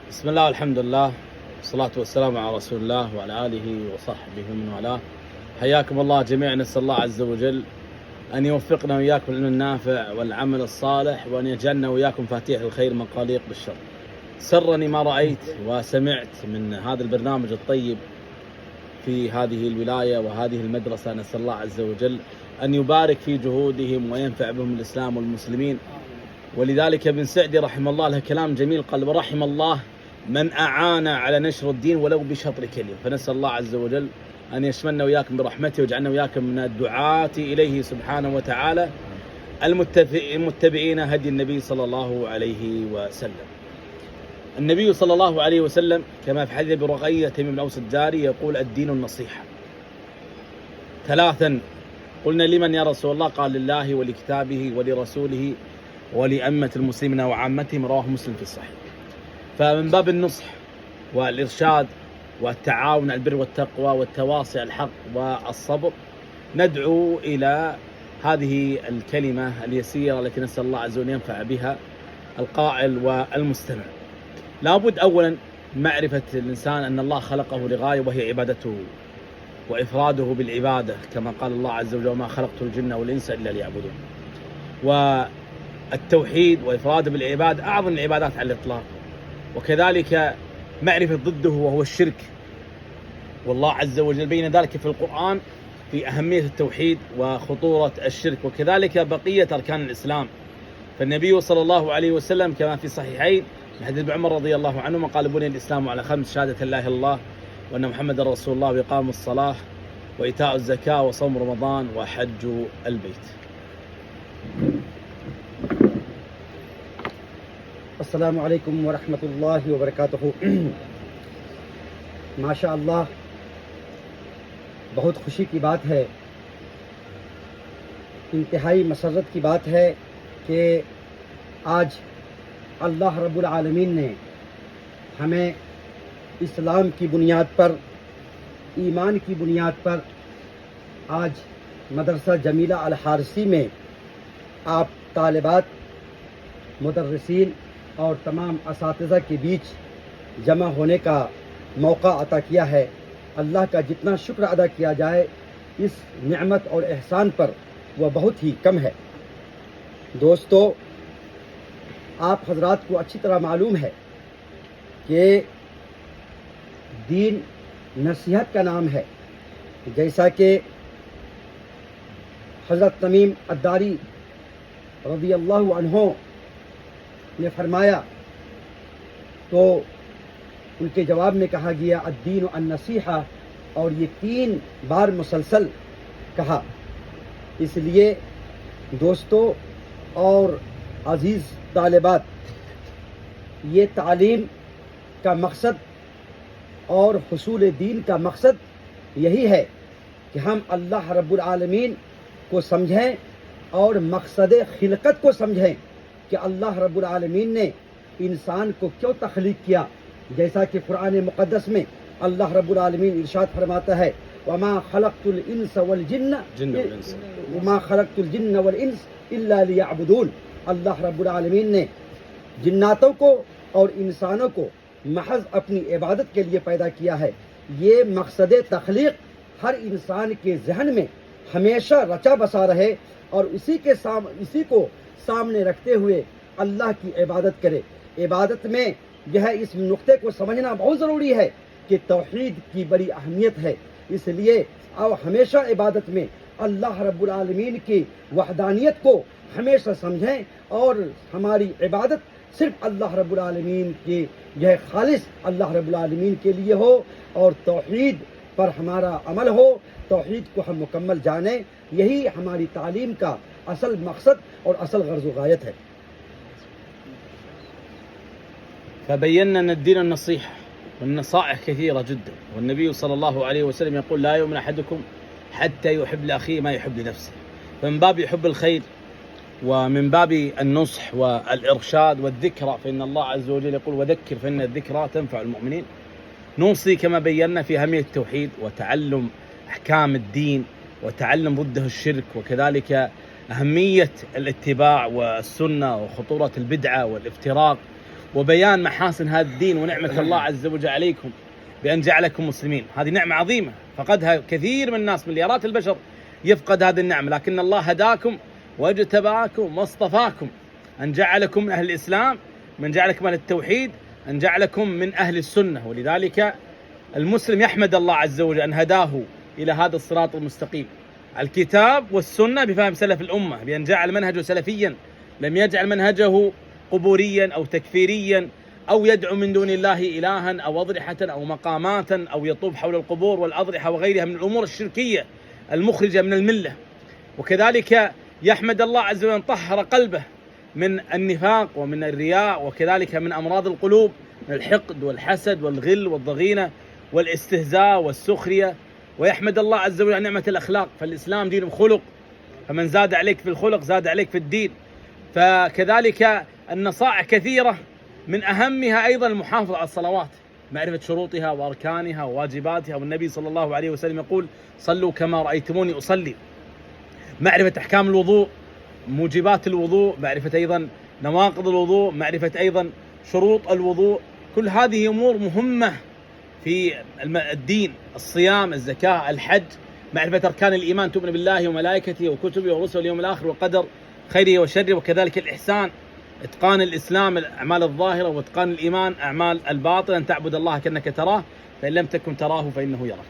بسم الله والحمد لله والصلاة والسلام على رسول الله وعلى آله وصحبه ومن والاه. حياكم الله جميعا، نسأل الله عز وجل أن يوفقنا وإياكم العلم النافع والعمل الصالح، وأن يجعلنا وإياكم مفاتيح الخير مغاليق بالشر. سرني ما رأيت وسمعت من هذا البرنامج الطيب في هذه الولاية وهذه المدرسة. نسأل الله عز وجل أن يبارك في جهودهم وينفع بهم الإسلام والمسلمين. ولذلك ابن سعدي رحمه الله له كلام جميل، قال: ورحم الله من أعان على نشر الدين ولو بشطر كلمة. فنسأل الله عز وجل أن يشملنا وإياكم برحمته ويجعلنا وإياكم من الدعاة إليه سبحانه وتعالى المتبعين هدي النبي صلى الله عليه وسلم. النبي صلى الله عليه وسلم كما في حديث برقية تميم بن أوس الداري يقول: الدين النصيحة. ثلاثا قلنا: لمن يا رسول الله؟ قال: لله ولكتابه ولرسوله ولأئمة المسلمين وعامتهم. رواه مسلم في الصحيح. فمن باب النصح والإرشاد والتعاون على البر والتقوى والتواصي على الحق والصبر، ندعو إلى هذه الكلمة اليسيرة التي نسأل الله عز وجل ينفع بها القائل والمستمع. لابد أولا معرفة الإنسان أن الله خلقه لغاية، وهي عبادته وإفراده بالعبادة، كما قال الله عز وجل: وما خلقت الجن والإنس إلا ليعبدون. والتوحيد وإفراده بالعبادة أعظم العبادات على الإطلاق. وكذلك معرفة ضده وهو الشرك، والله عز وجل بين ذلك في القرآن في أهمية التوحيد وخطورة الشرك، وكذلك بقية أركان الإسلام. فالنبي صلى الله عليه وسلم كما في صحيحين من حديث ابن عمر رضي الله عنهما قال: بني الإسلام على خمس: شهادة لا إله إلا الله وأن محمد رسول الله وإقام الصلاة وإيتاء الزكاة وصوم رمضان وحج البيت. السلام علیکم ورحمۃ اللہ وبرکاتہ۔ ماشاء اللہ، بہت خوشی کی بات ہے، انتہائی مسرت کی بات ہے کہ آج اللہ رب العالمین نے ہمیں اسلام کی بنیاد پر، ایمان کی بنیاد پر آج مدرسہ جمیلہ الحارثی میں آپ طالبات، مدرسین اور تمام اساتذہ کے بیچ جمع ہونے کا موقع عطا کیا ہے۔ اللہ کا جتنا شکر ادا کیا جائے اس نعمت اور احسان پر وہ بہت ہی کم ہے۔ دوستو، آپ حضرات کو اچھی طرح معلوم ہے کہ دین نصیحت کا نام ہے، جیسا کہ حضرت تمیم الداری رضی اللہ عنہ نے فرمایا، تو ان کے جواب میں کہا گیا: الدین النصیحہ، اور یہ 3 بار مسلسل کہا۔ اس لیے دوستو اور عزیز طالبات، یہ تعلیم کا مقصد اور حصول دین کا مقصد یہی ہے کہ ہم اللہ رب العالمین کو سمجھیں اور مقصد خلقت کو سمجھیں کہ اللہ رب العالمین نے انسان کو کیوں تخلیق کیا۔ جیسا کہ قرآن مقدس میں اللہ رب العالمین ارشاد فرماتا ہے: وما خلقت الانس والجن وما خلقت الجن والانس الا ليعبدون۔ اللہ رب العالمین نے جناتوں کو اور انسانوں کو محض اپنی عبادت کے لیے پیدا کیا ہے۔ یہ مقصد تخلیق ہر انسان کے ذہن میں ہمیشہ رچا بسا رہے اور اسی کو سامنے رکھتے ہوئے اللہ کی عبادت کرے۔ عبادت میں جو ہے اس نقطے کو سمجھنا بہت ضروری ہے کہ توحید کی بڑی اہمیت ہے۔ اس لیے ہمیشہ عبادت میں اللہ رب العالمین کی وحدانیت کو ہمیشہ سمجھیں اور ہماری عبادت صرف اللہ رب العالمین کی جو ہے خالص اللہ رب العالمین کے لیے ہو، اور توحید پر ہمارا عمل ہو، توحید کو ہم مکمل جانیں۔ یہی ہماری تعلیم کا اصل مقصد اور اصل غرض و غایت ہے۔ فبينا أن الدين النصيحة، والنصائح كثيرة جدا، والنبي صلى الله عليه وسلم يقول: لا يؤمن أحدكم حتى يحب لأخيه ما يحب لنفسه. فمن باب يحب الخير ومن باب النصح والإرشاد والذكرى، فإن الله عز وجل يقول: وذكر فإن الذكرى تنفع المؤمنين. نوصي كما بينا في أهمية التوحيد وتعلم أحكام الدين وتعلم ضده الشرك، وكذلك أهمية الاتباع والسنة وخطورة البدعة والافتراق، وبيان محاسن هذا الدين ونعمة الله عز وجل عليكم بأن جعلكم مسلمين. هذه نعمة عظيمة فقدها كثير من الناس، مليارات البشر يفقد هذه النعمة، لكن الله هداكم واجتباكم واصطفاكم، أن جعلكم من أهل الإسلام، من جعلكم من التوحيد، أن جعلكم من أهل السنة. ولذلك المسلم يحمد الله عز وجل أن هداه إلى هذا الصراط المستقيم، الكتاب والسنة بفهم سلف الأمة، بأن جعل منهجه سلفيا، لم يجعل منهجه قبوريا أو تكفيريا أو يدعو من دون الله إلها أو أضرحة أو مقامات أو يطوف حول القبور والأضرحة وغيرها من الأمور الشركية المخرجة من الملة. وكذلك يحمد الله عز وجل أن طهر قلبه من النفاق ومن الرياء، وكذلك من أمراض القلوب، من الحقد والحسد والغل والضغينة والاستهزاء والسخرية. ويحمد الله عز وجل عن نعمة الأخلاق، فالإسلام دين خلق، فمن زاد عليك في الخلق زاد عليك في الدين. فكذلك النصائح كثيرة، من أهمها أيضا المحافظة على الصلوات، معرفة شروطها وأركانها وواجباتها، والنبي صلى الله عليه وسلم يقول صلوا كما رأيتموني أصلي. معرفة أحكام الوضوء، موجبات الوضوء، معرفة أيضا نواقض الوضوء، معرفة أيضا شروط الوضوء، كل هذه أمور مهمة في الدين. الصيام، الزكاة، الحج، معرفة أركان الإيمان، تؤمن بالله وملائكته وكتبه ورسله واليوم الآخر وقدر خيره وشره. وكذلك الإحسان، إتقان الإسلام الأعمال الظاهرة، وإتقان الإيمان أعمال الباطنة، أن تعبد الله كأنك تراه فإن لم تكن تراه فإنه يراك.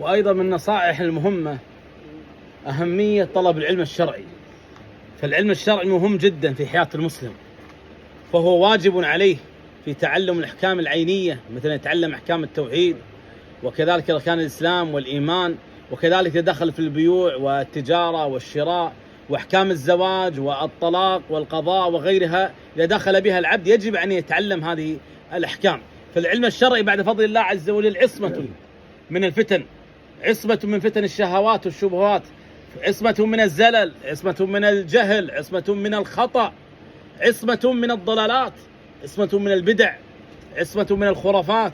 وأيضا من النصائح المهمة أهمية طلب العلم الشرعي. فالعلم الشرعي مهم جدا في حياة المسلم، فهو واجب عليه في تعلم الأحكام العينية، مثل يتعلم أحكام التوحيد وكذلك أركان الإسلام والإيمان، وكذلك يدخل في البيوع والتجارة والشراء وأحكام الزواج والطلاق والقضاء وغيرها. إذا دخل بها العبد يجب أن يتعلم هذه الأحكام. فالعلم الشرعي بعد فضل الله عز وجل عصمة من الفتن، عصمة من فتن الشهوات والشبهات، عصمة من الزلل، عصمة من الجهل، عصمة من الخطأ، عصمة من الضلالات، عصمة من البدع، عصمة من الخرافات،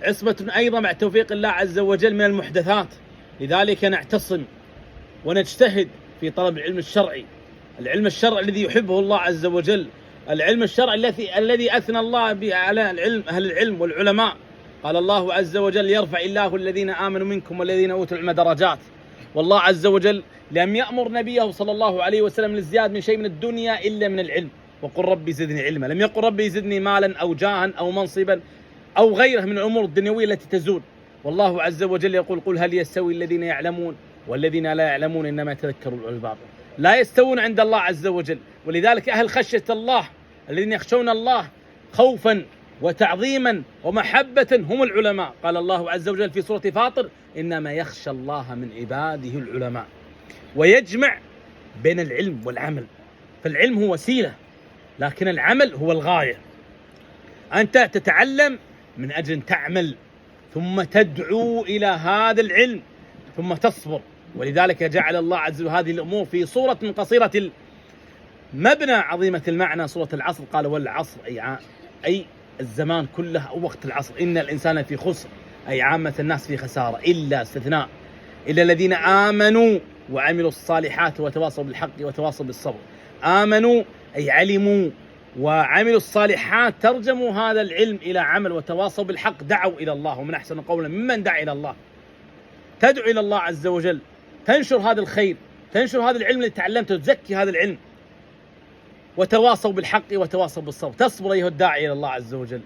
عصمة أيضا مع توفيق الله عز وجل من المحدثات. لذلك نعتصم ونجتهد في طلب العلم الشرعي، العلم الشرعي الذي يحبه الله عز وجل، العلم الشرعي الذي أثنى الله به على العلم أهل العلم والعلماء. قال الله عز وجل: يرفع الله الذين آمنوا منكم والذين أوتوا العلم درجات. والله عز وجل لم يأمر نبيه صلى الله عليه وسلم للزياد من شيء من الدنيا إلا من العلم، وقل ربي زدني علما. لم يقل ربي زدني مالا أو جاها أو منصبا أو غيره من الأمور الدنيوية التي تزول. والله عز وجل يقول: قل هل يستوي الذين يعلمون والذين لا يعلمون إنما يتذكر أولو الألباب. لا يستوون عند الله عز وجل. ولذلك أهل خشية الله الذين يخشون الله خوفا وتعظيما ومحبة هم العلماء. قال الله عز وجل في سورة فاطر: إنما يخشى الله من عباده العلماء. ويجمع بين العلم والعمل، فالعلم هو وسيلة لكن العمل هو الغاية. أنت تتعلم من أجل أن تعمل، ثم تدعو إلى هذا العلم، ثم تصبر. ولذلك جعل الله عز وجل هذه الأمور في صورة قصيرة المبنى عظيمة المعنى، سورة العصر. قال: والعصر أي الزمان كله أو وقت العصر، إن الإنسان في خسر، أي عامة الناس في خسارة إلا استثناء، إلا الذين آمنوا وعملوا الصالحات وتواصوا بالحق وتواصوا بالصبر. آمنوا أي علموا وعملوا الصالحات، ترجموا هذا العلم إلى عمل وتواصوا بالحق، دعوا إلى الله. ومن أحسن قولا ممن دعا إلى الله. تدعو إلى الله عز وجل، تنشر هذا الخير، تنشر هذا العلم اللي تعلمته، تزكي هذا العلم. وتواصوا بالحق وتواصوا بالصبر. تصبر أيها الداعي إلى الله عز وجل.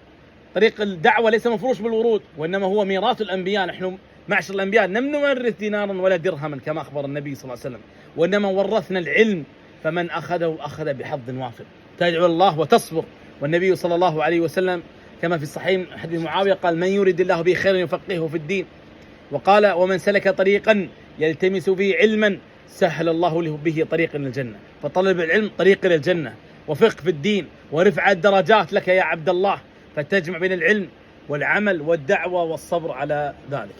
طريق الدعوة ليس مفروش بالورود، وإنما هو ميراث الأنبياء. نحن معشر الأنبياء لم نورث دينارا ولا درهما كما أخبر النبي صلى الله عليه وسلم، وإنما ورثنا العلم، فمن أخذه أخذ بحظ وافر. تدعو الله وتصبر. والنبي صلى الله عليه وسلم كما في الصحيح حديث معاوية قال: من يريد الله به خيرا يفقهه في الدين. وقال: ومن سلك طريقا يلتمس فيه علما سهل الله له به طريقا للجنة. فطلب العلم طريق إلى الجنة، وفقه في الدين، ورفع الدرجات لك يا عبد الله. فتجمع بين العلم والعمل والدعوة والصبر على ذلك.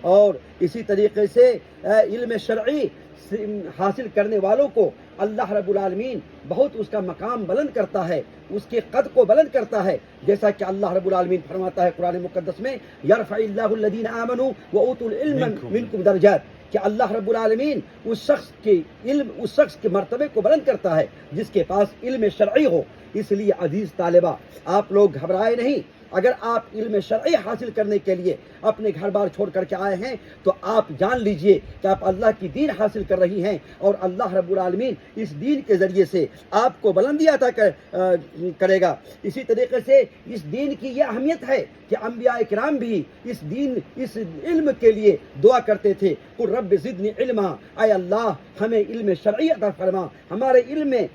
اور اسی طریقے سے علم شرعی حاصل کرنے والوں کو اللہ رب العالمین بہت اس کا مقام بلند کرتا ہے، اس کے قد کو بلند کرتا ہے، جیسا کہ اللہ رب العالمین فرماتا ہے قرآن مقدس میں یرفع اللہ الذین آمنوا وأوتوا العلم منکم درجات، کہ اللہ رب العالمین اس شخص کے مرتبے کو بلند کرتا ہے جس کے پاس علم شرعی ہو۔ اس لیے عزیز طالبہ، آپ لوگ گھبرائے نہیں، اگر آپ علم شرعی حاصل کرنے کے لیے اپنے گھر بار چھوڑ کر کے آئے ہیں تو آپ جان لیجئے کہ آپ اللہ کی دین حاصل کر رہی ہیں، اور اللہ رب العالمین اس دین کے ذریعے سے آپ کو بلندی عطا کرے گا۔ اسی طریقے سے اس دین کی یہ اہمیت ہے کہ انبیاء کرام بھی اس علم کے لیے دعا کرتے تھے، قل رب زدنی علما، اے اللہ ہمیں علم شرعی عطا فرما، ہمارے علم میں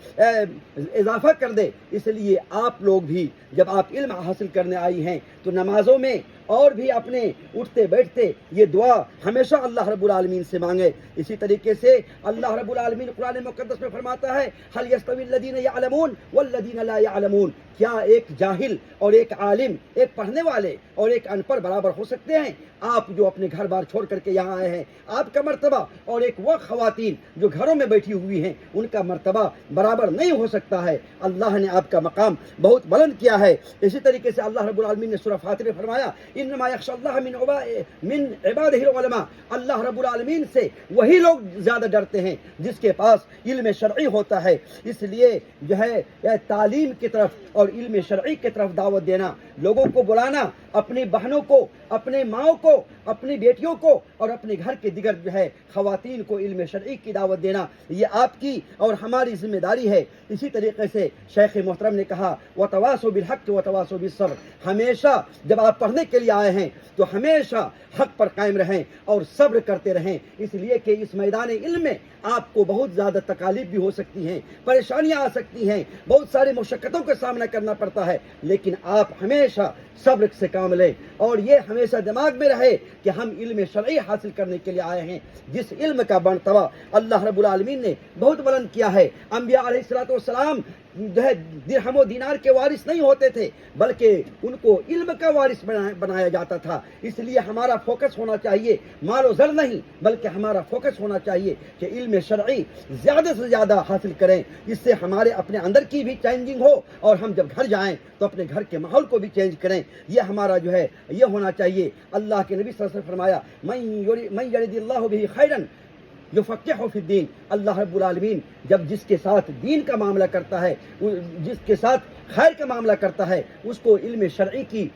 اضافہ کر دے۔ اس لیے آپ لوگ بھی جب آپ علم حاصل کرنے آئی ہیں تو نمازوں میں اور بھی اپنے اٹھتے بیٹھتے یہ دعا ہمیشہ اللہ رب العالمین سے مانگے۔ اسی طریقے سے اللہ رب العالمین قرآن مقدس میں فرماتا ہے هل يستوي الذين يعلمون والذين لا يعلمون، کیا ایک جاہل اور ایک عالم، ایک پڑھنے والے اور ایک ان پڑھ برابر ہو سکتے ہیں؟ آپ جو اپنے گھر بار چھوڑ کر کے یہاں آئے ہیں، آپ کا مرتبہ اور ایک وہ خواتین جو گھروں میں بیٹھی ہوئی ہیں ان کا مرتبہ برابر نہیں ہو سکتا ہے۔ اللہ نے آپ کا مقام بہت بلند کیا ہے۔ اسی طریقے سے اللہ رب العالمین نے سورہ فاتر میں فرمایا انما یخشی اللہ من عبادہ العلماء، اللہ رب العالمین سے وہی لوگ زیادہ ڈرتے ہیں جس کے پاس علم شرعی ہوتا ہے۔ اس لیے جو ہے تعلیم کی طرف اور علم شرعی کی طرف دعوت دینا، لوگوں کو بلانا، اپنی بہنوں کو، اپنے ماؤں کو، اپنی بیٹیوں کو اور اپنے گھر کے دیگر جو ہے خواتین کو علم شرعی کی دعوت دینا، یہ آپ کی اور ہماری ذمہ داری ہے۔ اسی طریقے سے شیخ محترم نے کہا وتواصوا بالحق وتواصوا بالصبر، ہمیشہ جب آپ پڑھنے کے لیے آئے ہیں تو ہمیشہ حق پر قائم رہیں اور صبر کرتے رہیں، اس لیے کہ اس میدان علم میں آپ کو بہت زیادہ تکالیف بھی ہو سکتی ہیں، پریشانیاں آ سکتی ہیں، بہت ساری مشقتوں کا سامنا کرنا پڑتا ہے، لیکن آپ ہمیشہ صبر سے کام لیں اور یہ ہمیشہ دماغ میں رہے کہ ہم علم شرعی حاصل کرنے کے لیے آئے ہیں، جس علم کا مرتبہ اللہ رب العالمین نے بہت بلند کیا ہے۔ انبیاء علیہ السلام جو ہے درہم و دینار کے وارث نہیں ہوتے تھے، بلکہ ان کو علم کا وارث بنایا جاتا تھا۔ اس لیے ہمارا فوکس ہونا چاہیے مال و زر نہیں، بلکہ ہمارا فوکس ہونا چاہیے کہ علم شرعی زیادہ سے زیادہ حاصل کریں، جس سے ہمارے اپنے اندر کی بھی چینجنگ ہو اور ہم جب گھر جائیں تو اپنے گھر کے ماحول کو بھی چینج کریں۔ یہ ہمارا جو ہے یہ ہونا چاہیے۔ اللہ کے نبی صلی اللہ علیہ وسلم فرمایا من یرد اللہ بہ خیرا یفقہہ فی الدین، اللہ رب العالمین جب جس کے ساتھ دین کا معاملہ کرتا ہے، جس کے ساتھ خیر کا معاملہ کرتا ہے، اس کو علم شرعی کی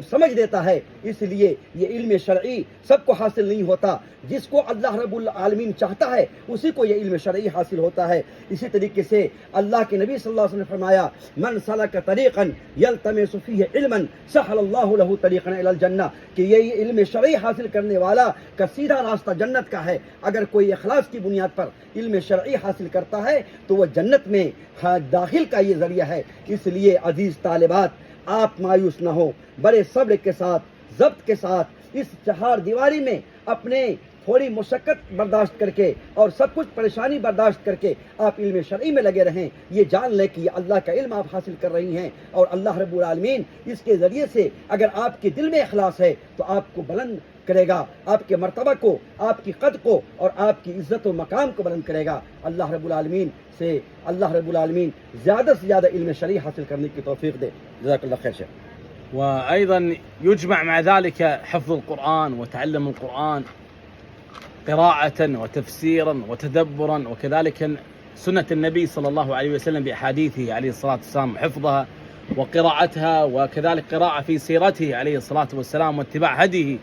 سمجھ دیتا ہے۔ اس لیے یہ علم شرعی سب کو حاصل نہیں ہوتا، جس کو اللہ رب العالمین چاہتا ہے اسی کو یہ علم شرعی حاصل ہوتا ہے۔ اسی طریقے سے اللہ کے نبی صلی اللہ علیہ وسلم نے فرمایا من سلک طریقا یلتمس فیہ علما سہل اللہ لہ طریقا الی الجنہ، کہ یہ علم شرعی حاصل کرنے والا کا سیدھا راستہ جنت کا ہے۔ اگر کوئی اخلاص کی بنیاد پر علم شرعی حاصل کرتا ہے تو وہ جنت میں داخل کا یہ ذریعہ ہے۔ اس لیے عزیز طالبات، آپ مایوس نہ ہو، بڑے صبر کے ساتھ، ضبط کے ساتھ اس چہار دیواری میں اپنے تھوڑی مشقت برداشت کر کے اور سب کچھ پریشانی برداشت کر کے آپ علم شرعی میں لگے رہیں۔ یہ جان لیں کہ یہ اللہ کا علم آپ حاصل کر رہی ہیں، اور اللہ رب العالمین اس کے ذریعے سے اگر آپ کے دل میں اخلاص ہے تو آپ کو بلند کرے گا، آپ کے مرتبہ کو، آپ کی قد کو اور آپ کی عزت و مقام کو بلند کرے گا۔ اللہ رب العالمین زیادہ سے زیادہ علم شرعی حاصل کرنے کی توفیق دے۔ جزاک اللہ خیر شیخ۔ وأيضا يجمع مع ذلك حفظ القرآن وتعلم القرآن قراءة وتفسيرا وتدبرا، وكذلك سنة النبي صلى الله عليه وسلم بأحاديثه عليه الصلاة والسلام، حفظها وقراءتها، وكذلك قراءة في سيرته عليه الصلاة والسلام واتباع هديه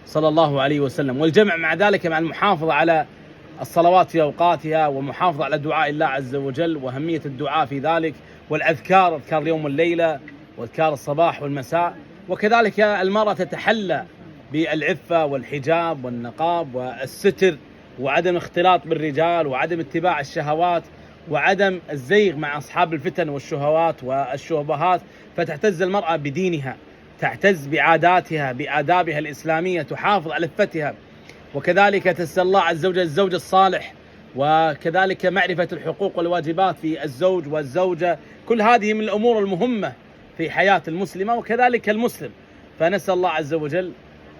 صلى الله عليه وسلم، والجمع مع ذلك مع المحافظة على الصلوات في أوقاتها، ومحافظة على دعاء الله عز وجل وأهمية الدعاء في ذلك، والأذكار، أذكار اليوم والليلة وأذكار الصباح والمساء. وكذلك المرأة تتحلى بالعفة والحجاب والنقاب والستر وعدم اختلاط بالرجال وعدم اتباع الشهوات وعدم الزيغ مع أصحاب الفتن والشهوات والشبهات، فتعتز المرأة بدينها، تعتز بعاداتها بآدابها الإسلامية، تحافظ على عفتها، وكذلك تسأل الله عز وجل الزوج الصالح، وكذلك معرفة الحقوق والواجبات في الزوج والزوجة. كل هذه من الأمور المهمة في حياة المسلمة وكذلك المسلم. فنسأل الله عز وجل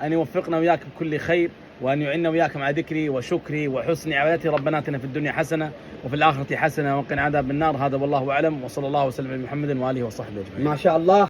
أن يوفقنا وإياك بكل خير، وأن يعيننا وإياكم على ذكري وشكري وحسن عبادتي. ربنا آتنا في الدنيا حسنة وفي الآخرة حسنة وقنا عذاب النار. هذا والله أعلم، وصلى الله وسلم على محمد وآله وصحبه أجمعين. ما شاء الله.